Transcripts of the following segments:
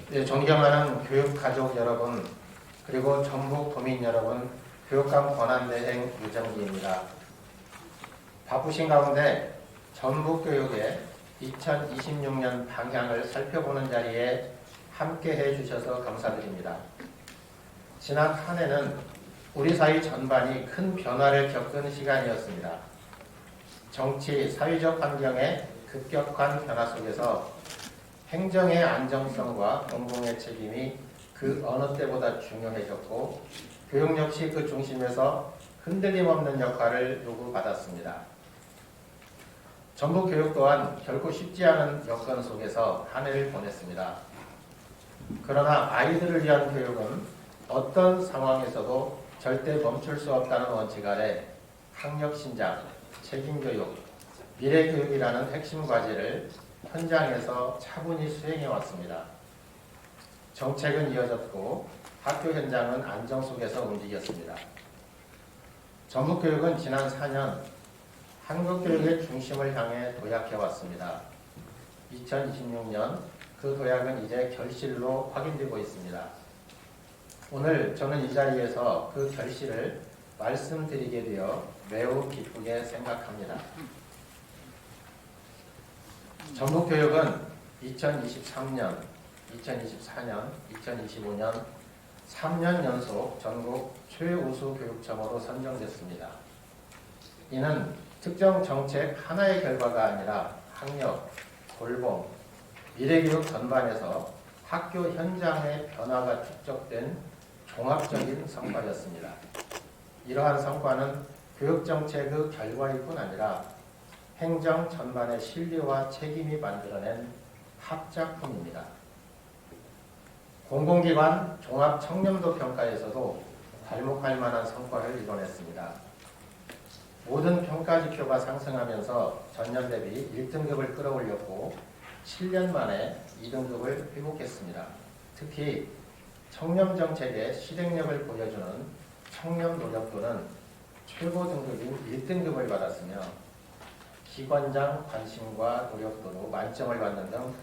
네, 존경하는 교육가족 여러분, 그리고 전북 도민 여러분, 교육감 권한대행 유정기입니다. 바쁘신 가운데 전북교육의 2026년 방향을 살펴보는 자리에 함께해 주셔서 감사드립니다. 지난 한 해는 우리 사회 전반이 큰 변화를 겪은 시간이었습니다. 정치, 사회적 환경의 급격한 변화 속에서 행정의 안정성과 공공의 책임이 그 어느 때보다 중요해졌고 교육 역시 그 중심에서 흔들림 없는 역할을 요구받았습니다. 전북 교육 또한 결코 쉽지 않은 여건 속에서 한 해를 보냈습니다. 그러나 아이들을 위한 교육은 어떤 상황에서도 절대 멈출 수 없다는 원칙 아래 학력신장, 책임교육, 미래교육이라는 핵심 과제를 현장에서 차분히 수행해 왔습니다. 정책은 이어졌고 학교 현장은 안정 속에서 움직였습니다. 전북교육은 지난 4년 한국교육의 중심을 향해 도약해 왔습니다. 2026년 그 도약은 이제 결실로 확인되고 있습니다. 오늘 저는 이 자리에서 그 결실을 말씀드리게 되어 매우 기쁘게 생각합니다. 전북교육은 2023년, 2024년, 2025년 3년 연속 전국 최우수 교육청으로 선정됐습니다. 이는 특정 정책 하나의 결과가 아니라 학력, 돌봄, 미래교육 전반에서 학교 현장의 변화가 축적된 종합적인 성과였습니다. 이러한 성과는 교육정책의 결과일 뿐 아니라 행정 전반의 신뢰와 책임이 만들어낸 합작품입니다. 공공기관 종합청렴도 평가에서도 괄목할 만한 성과를 이뤄냈습니다. 모든 평가 지표가 상승하면서 전년 대비 1등급을 끌어올렸고 7년 만에 2등급을 회복했습니다. 특히 청렴정책의 실행력을 보여주는 청렴 노력도는 최고 등급인 1등급을 받았으며 기관장 관심과 노력도로 만점을 받는 등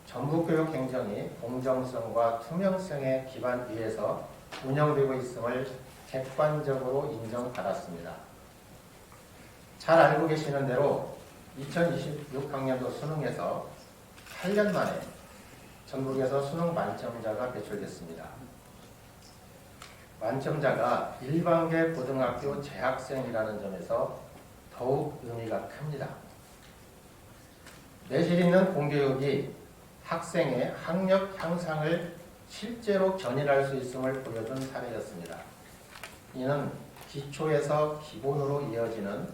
전북교육 행정이 공정성과 투명성의 기반 위에서 운영되고 있음을 객관적으로 인정받았습니다. 잘 알고 계시는 대로 2026학년도 수능에서 8년 만에 전북에서 수능 만점자가 배출됐습니다. 만점자가 일반계 고등학교 재학생이라는 점에서 더욱 의미가 큽니다. 내실 있는 공교육이 학생의 학력 향상을 실제로 견인할 수 있음을 보여준 사례였습니다. 이는 기초에서 기본으로 이어지는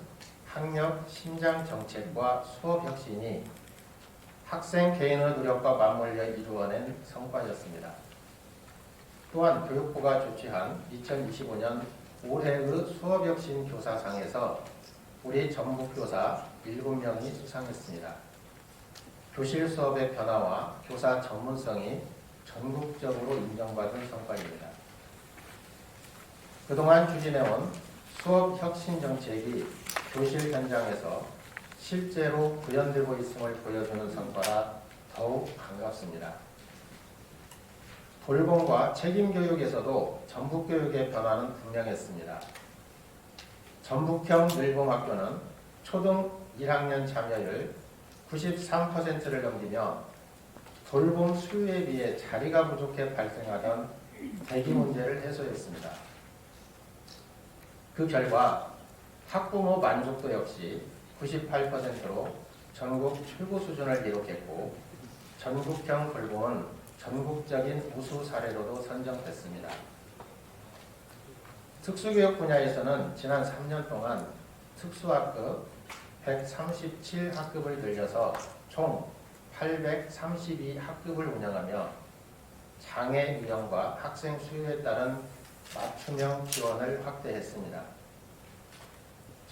학력 신장 정책과 수업 혁신이 학생 개인의 노력과 맞물려 이루어낸 성과였습니다. 또한 교육부가 주최한 2025년 올해의 수업혁신 교사상에서 우리 전북교사 7명이 수상했습니다. 교실 수업의 변화와 교사 전문성이 전국적으로 인정받은 성과입니다. 그동안 추진해온 수업혁신 정책이 교실 현장에서 실제로 구현되고 있음을 보여주는 성과라 더욱 반갑습니다. 돌봄과 책임교육에서도 전북교육의 변화는 분명했습니다. 전북형 늘봄학교는 초등 1학년 참여율 93%를 넘기며 돌봄 수요에 비해 자리가 부족해 발생하던 대기 문제를 해소했습니다. 그 결과 학부모 만족도 역시 98%로 전국 최고 수준을 기록했고 전국형 돌봄은 전국적인 우수 사례로도 선정됐습니다. 특수교육 분야에서는 지난 3년 동안 특수학급 137학급을 늘려서 총 832학급을 운영하며 장애 유형과 학생 수요에 따른 맞춤형 지원을 확대했습니다.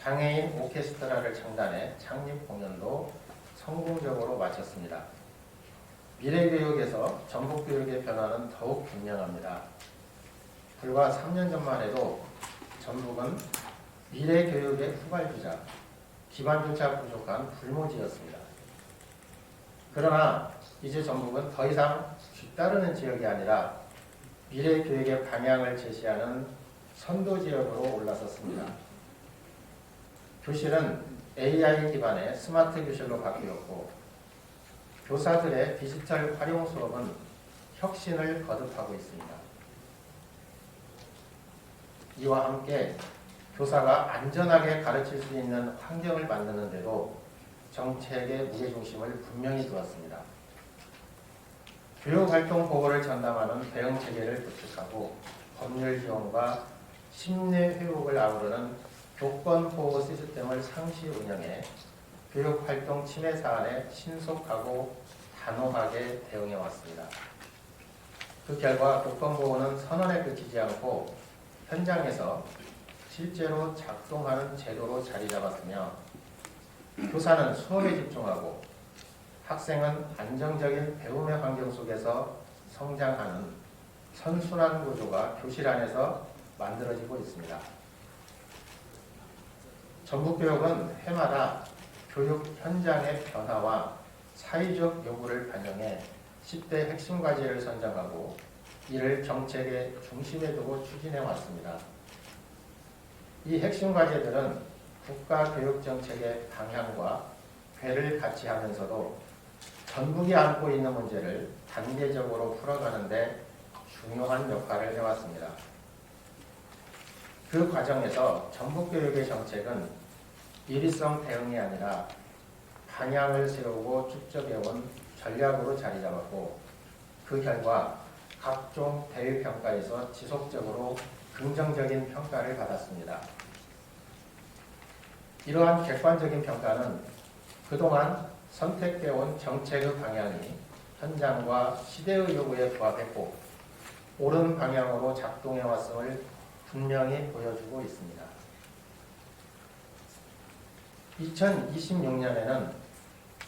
장애인 오케스트라를 창단해 창립 공연도 성공적으로 마쳤습니다. 미래교육에서 전북교육의 변화는 더욱 분명합니다. 불과 3년 전만 해도 전북은 미래교육의 후발주자, 기반조차 부족한 불모지였습니다. 그러나 이제 전북은 더 이상 뒤따르는 지역이 아니라 미래 교육의 방향을 제시하는 선도 지역으로 올라섰습니다. 교실은 AI 기반의 스마트 교실로 바뀌었고 교사들의 디지털 활용 수업은 혁신을 거듭하고 있습니다. 이와 함께 교사가 안전하게 가르칠 수 있는 환경을 만드는 데도 정책의 무게중심을 분명히 두었습니다. 교육활동 보고를 전담하는 대응체계를 구축하고 법률 지원과 심리 회복을 아우르는 교권보호 시스템을 상시 운영해 교육활동 침해 사안에 신속하고 단호하게 대응해왔습니다. 그 결과 교권보호는 선언에 그치지 않고 현장에서 실제로 작동하는 제도로 자리 잡았으며 교사는 수업에 집중하고 학생은 안정적인 배움의 환경 속에서 성장하는 선순환 구조가 교실 안에서 만들어지고 있습니다. 전북교육은 해마다 교육 현장의 변화와 사회적 요구를 반영해 10대 핵심 과제를 선정하고 이를 정책의 중심에 두고 추진해 왔습니다. 이 핵심 과제들은 국가교육정책의 방향과 궤를 같이 하면서도 전북이 안고 있는 문제를 단계적으로 풀어가는 데 중요한 역할을 해왔습니다. 그 과정에서 전북교육의 정책은 일위성 대응이 아니라 방향을 세우고 축적해온 전략으로 자리 잡았고 그 결과 각종 대외평가에서 지속적으로 긍정적인 평가를 받았습니다. 이러한 객관적인 평가는 그동안 선택해온 정책의 방향이 현장과 시대의 요구에 부합했고 옳은 방향으로 작동해왔음을 분명히 보여주고 있습니다. 2026년에는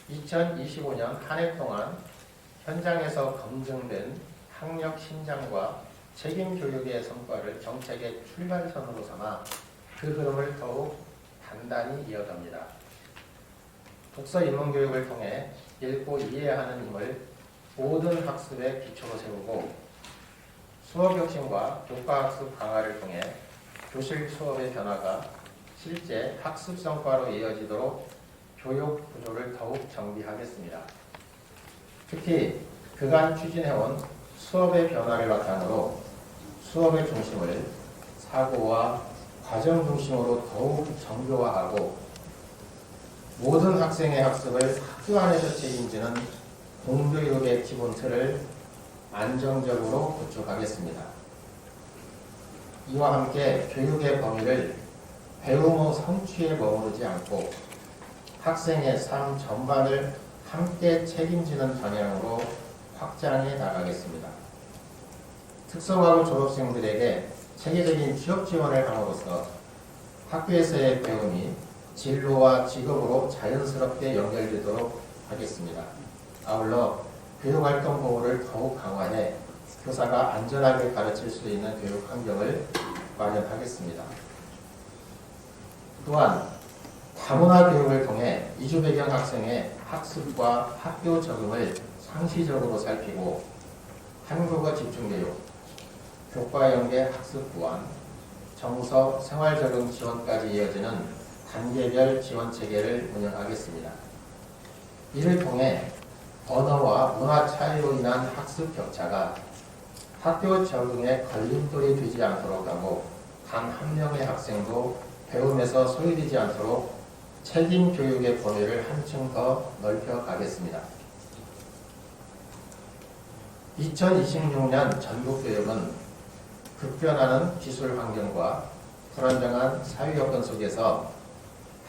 2025년 한 해 동안 현장에서 검증된 학력 신장과 책임 교육의 성과를 정책의 출발선으로 삼아 그 흐름을 더욱 단단히 이어갑니다. 독서 입문 교육을 통해 읽고 이해하는 힘을 모든 학습의 기초로 세우고 수업 혁신과 교과 학습 강화를 통해 교실 수업의 변화가 실제 학습 성과로 이어지도록 교육 구조를 더욱 정비하겠습니다. 특히 그간 추진해온 수업의 변화를 바탕으로 수업의 중심을 사고와 과정 중심으로 더욱 정교화하고 모든 학생의 학습을 학교 안에서 책임지는 공교육의 기본 틀을 안정적으로 구축하겠습니다. 이와 함께 교육의 범위를 배움 성취에 머무르지 않고 학생의 삶 전반을 함께 책임지는 방향으로 확장해 나가겠습니다. 특성화고 졸업생들에게 체계적인 취업 지원을 함으로써 학교에서의 배움이 진로와 직업으로 자연스럽게 연결되도록 하겠습니다. 아울러 교육활동 보호를 더욱 강화해 교사가 안전하게 가르칠 수 있는 교육 환경을 마련하겠습니다. 또한 다문화 교육을 통해 이주 배경 학생의 학습과 학교 적응을 상시적으로 살피고 한국어 집중교육, 교과 연계 학습 보완, 정서 생활 적응 지원까지 이어지는 단계별 지원 체계를 운영하겠습니다. 이를 통해 언어와 문화 차이로 인한 학습 격차가 학교 적응에 걸림돌이 되지 않도록 하고 단 한 명의 학생도 배움에서 소외되지 않도록 책임 교육의 범위를 한층 더 넓혀가겠습니다. 2026년 전북교육은 급변하는 기술 환경과 불안정한 사회 여건 속에서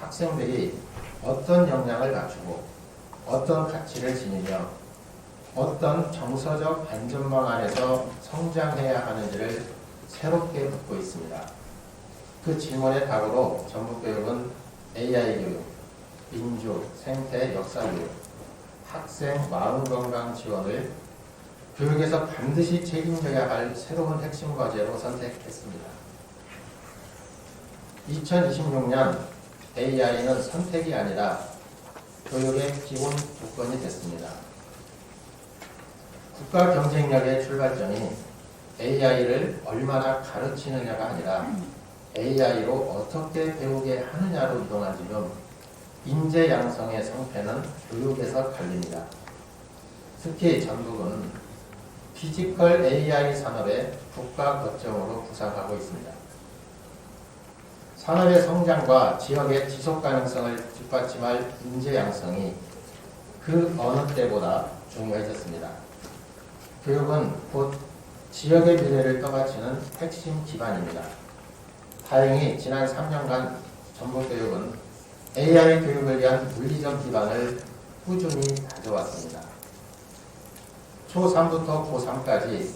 학생들이 어떤 역량을 갖추고 어떤 가치를 지니며 어떤 정서적 안전망 안에서 성장해야 하는지를 새롭게 묻고 있습니다. 그 질문의 답으로 전북교육은 AI 교육, 민주, 생태, 역사 교육, 학생 마음건강 지원을 교육에서 반드시 책임져야 할 새로운 핵심 과제로 선택했습니다. 2026년 AI는 선택이 아니라 교육의 기본 조건이 됐습니다. 국가 경쟁력의 출발점이 AI를 얼마나 가르치느냐가 아니라 AI로 어떻게 배우게 하느냐로 이동한 지금 인재 양성의 성패는 교육에서 갈립니다. 특히 전북은 피지컬 AI 산업의 국가 거점으로 부상하고 있습니다. 산업의 성장과 지역의 지속 가능성을 뒷받침할 인재 양성이 그 어느 때보다 중요해졌습니다. 교육은 곧 지역의 미래를 떠받치는 핵심 기반입니다. 다행히 지난 3년간 전북교육은 AI 교육을 위한 물리적 기반을 꾸준히 다져왔습니다. 초3부터 고3까지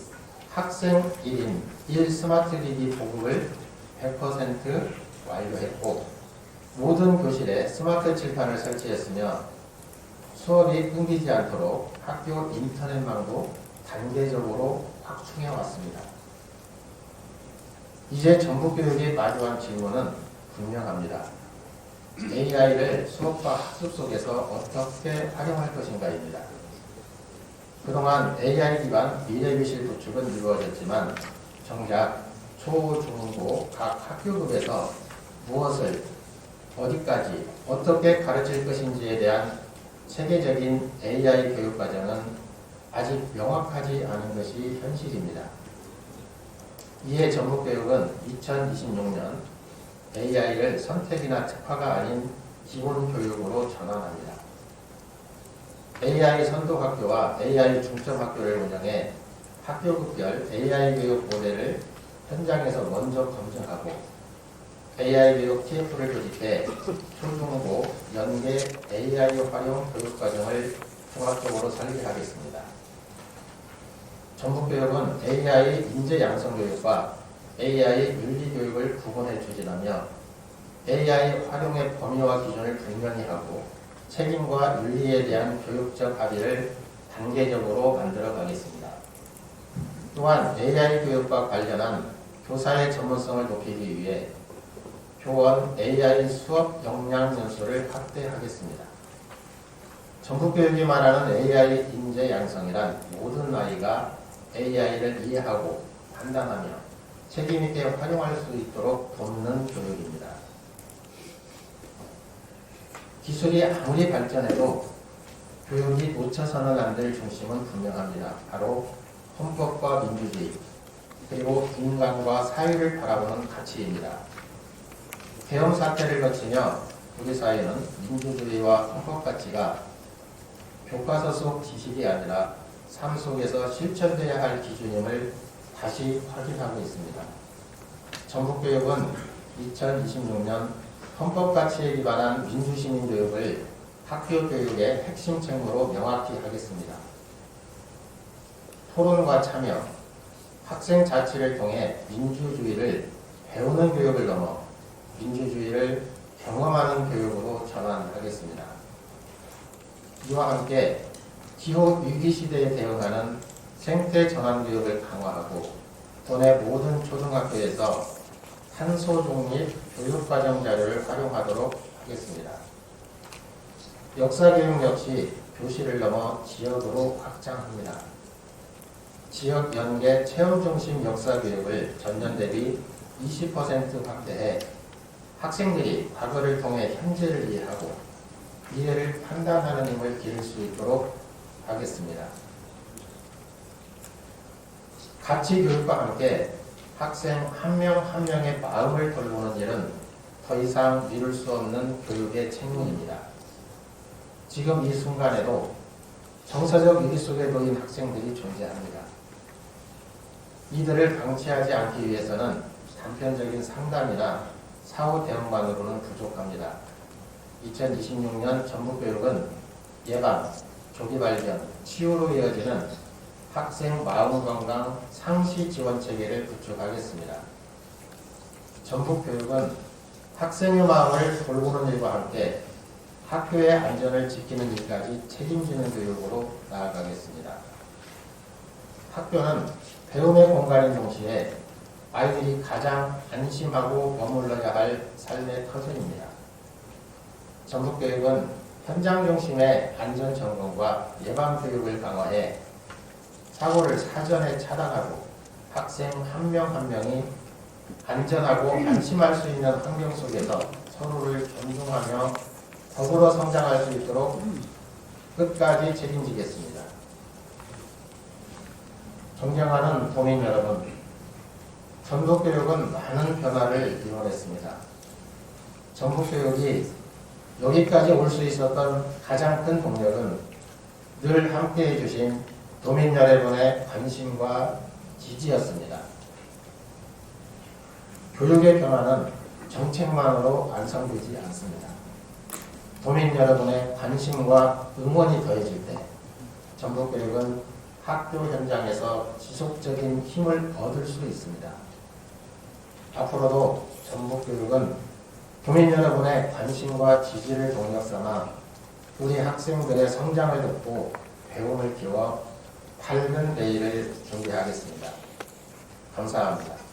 학생 1인 1 스마트 기기 보급을 100% 완료했고 모든 교실에 스마트 칠판을 설치했으며 수업이 끊기지 않도록 학교 인터넷망도 단계적으로 확충해 왔습니다. 이제 전북교육이 마주한 질문은 분명합니다. AI를 수업과 학습 속에서 어떻게 활용할 것인가입니다. 그동안 AI 기반 미래교실 구축은 이루어졌지만 정작 초, 중, 고 각 학교급에서 무엇을 어디까지 어떻게 가르칠 것인지에 대한 체계적인 AI 교육과정은 아직 명확하지 않은 것이 현실입니다. 이에 전북교육은 2026년 AI를 선택이나 특화가 아닌 기본교육으로 전환합니다. AI 선도학교와 AI 중점학교를 운영해 학교급별 AI 교육 모델을 현장에서 먼저 검증하고 AI 교육 TF를 조직해 초중고 연계 AI 활용 교육과정을 종합적으로 설계하겠습니다. 전북교육은 AI 인재 양성 교육과 AI 윤리 교육을 구분해 추진하며 AI 활용의 범위와 기준을 분명히 하고 책임과 윤리에 대한 교육적 합의를 단계적으로 만들어 가겠습니다. 또한 AI 교육과 관련한 교사의 전문성을 높이기 위해 교원 AI 수업 역량 연수를 확대하겠습니다. 전북교육이 말하는 AI 인재 양성이란 모든 아이가 AI를 이해하고 판단하며 책임있게 활용할 수 있도록 돕는 교육입니다. 기술이 아무리 발전해도 교육이 놓쳐서는 안 될 중심은 분명합니다. 바로 헌법과 민주주의, 그리고 인간과 사회를 바라보는 가치입니다. 계엄 사태를 거치며 우리 사회는 민주주의와 헌법 가치가 교과서 속 지식이 아니라 삶 속에서 실천돼야 할 기준임을 다시 확인하고 있습니다. 전북교육은 2026년 헌법 가치에 기반한 민주시민 교육을 학교 교육의 핵심 책무로 명확히 하겠습니다. 토론과 참여, 학생 자치를 통해 민주주의를 배우는 교육을 넘어 민주주의를 경험하는 교육으로 전환하겠습니다. 이와 함께 기후 위기 시대에 대응하는 생태 전환 교육을 강화하고 도내 모든 초등학교에서 탄소 중립 교육과정 자료를 활용하도록 하겠습니다. 역사 교육 역시 교실을 넘어 지역으로 확장합니다. 지역 연계 체험 중심 역사 교육을 전년 대비 20% 확대해 학생들이 과거를 통해 현재를 이해하고 미래를 판단하는 힘을 기를 수 있도록 하겠습니다. 가치 교육과 함께 학생 한 명 한 명의 마음을 돌보는 일은 더 이상 미룰 수 없는 교육의 책무입니다. 지금 이 순간에도 정서적 위기 속에 놓인 학생들이 존재합니다. 이들을 방치하지 않기 위해서는 단편적인 상담이나 사후 대응만으로는 부족합니다. 2026년 전북교육은 예방, 조기 발견, 치유로 이어지는 학생 마음건강 상시 지원 체계를 구축하겠습니다. 전북교육은 학생의 마음을 돌보는 일과 함께 학교의 안전을 지키는 일까지 책임지는 교육으로 나아가겠습니다. 학교는 배움의 공간인 동시에 아이들이 가장 안심하고 머물러야 할 삶의 터전입니다. 전북교육은 현장 중심의 안전 점검과 예방 교육을 강화해 사고를 사전에 차단하고 학생 한 명 한 명이 안전하고 안심할 수 있는 환경 속에서 서로를 존중하며 더불어 성장할 수 있도록 끝까지 책임지겠습니다. 존경하는 도민 여러분, 전북교육은 많은 변화를 이뤄냈습니다. 전북교육이 여기까지 올 수 있었던 가장 큰 동력은 늘 함께해 주신 도민 여러분의 관심과 지지였습니다. 교육의 변화는 정책만으로 완성되지 않습니다. 도민 여러분의 관심과 응원이 더해질 때 전북교육은 학교 현장에서 지속적인 힘을 얻을 수 있습니다. 앞으로도 전북교육은 도민 여러분의 관심과 지지를 동력 삼아 우리 학생들의 성장을 돕고 배움을 키워 밝은 내일을 준비하겠습니다. 감사합니다.